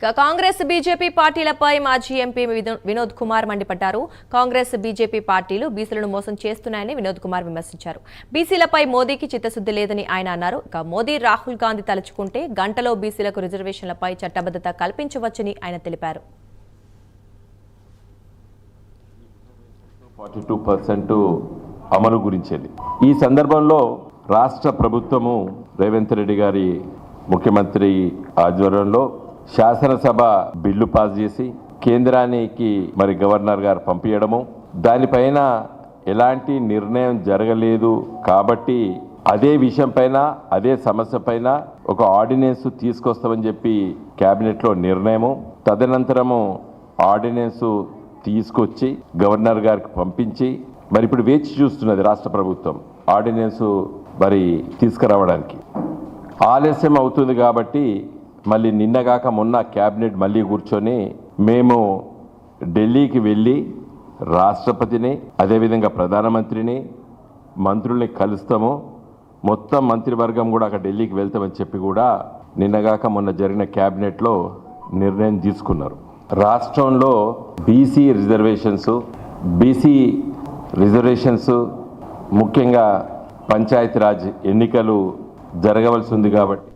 Congress BJP పార్టీలపై మాజీ MP Vinod Kumar మండిపడ్డారు. Congress BJP పార్టీలు బీసీలను మోసం చేస్తున్నాయని వినోద్ కుమార్ విమర్శించారు. బీసీలపై మోదీకి చిత్తశుద్ధి లేదని ఆయన అన్నారు. మోదీ రాహుల్ గాంధీ తలుచుకుంటే గంటలో బీసీలకు రిజర్వేషన్లపై చట్టబద్ధత కల్పించవచ్చని ఆయన తెలిపారు. 42% అమలు గురించేది. ఈ సందర్భంలో రాష్ట్ర ప్రభుత్వము రేవంత్ రెడ్డి గారి ముఖ్యమంత్రి ఆధ్వర్యంలో శాసనసభ బిల్లు పాస్ చేసి కేంద్రానికి మరి గవర్నర్ గారు పంపించడము, దానిపైన ఎలాంటి నిర్ణయం జరగలేదు కాబట్టి అదే విషయం పైన అదే సమస్య పైన ఒక ఆర్డినెన్స్ తీసుకొస్తామని చెప్పి క్యాబినెట్లో నిర్ణయము, తదనంతరము ఆర్డినెన్స్ తీసుకొచ్చి గవర్నర్ గారికి పంపించి మరి ఇప్పుడు వేచి చూస్తున్నది రాష్ట్ర ప్రభుత్వం ఆర్డినెన్స్ మరి తీసుకురావడానికి. ఆలస్యం అవుతుంది కాబట్టి మళ్ళీ నిన్నగాక మొన్న క్యాబినెట్ మళ్ళీ కూర్చొని మేము ఢిల్లీకి వెళ్ళి రాష్ట్రపతిని అదేవిధంగా ప్రధానమంత్రిని మంత్రుల్ని కలుస్తాము, మొత్తం మంత్రివర్గం కూడా అక్కడ ఢిల్లీకి వెళ్తామని చెప్పి కూడా నిన్నగాక మొన్న జరిగిన క్యాబినెట్లో నిర్ణయం తీసుకున్నారు. రాష్ట్రంలో బీసీ రిజర్వేషన్స్ ముఖ్యంగా పంచాయతీరాజ్ ఎన్నికలు జరగవలసి ఉంది కాబట్టి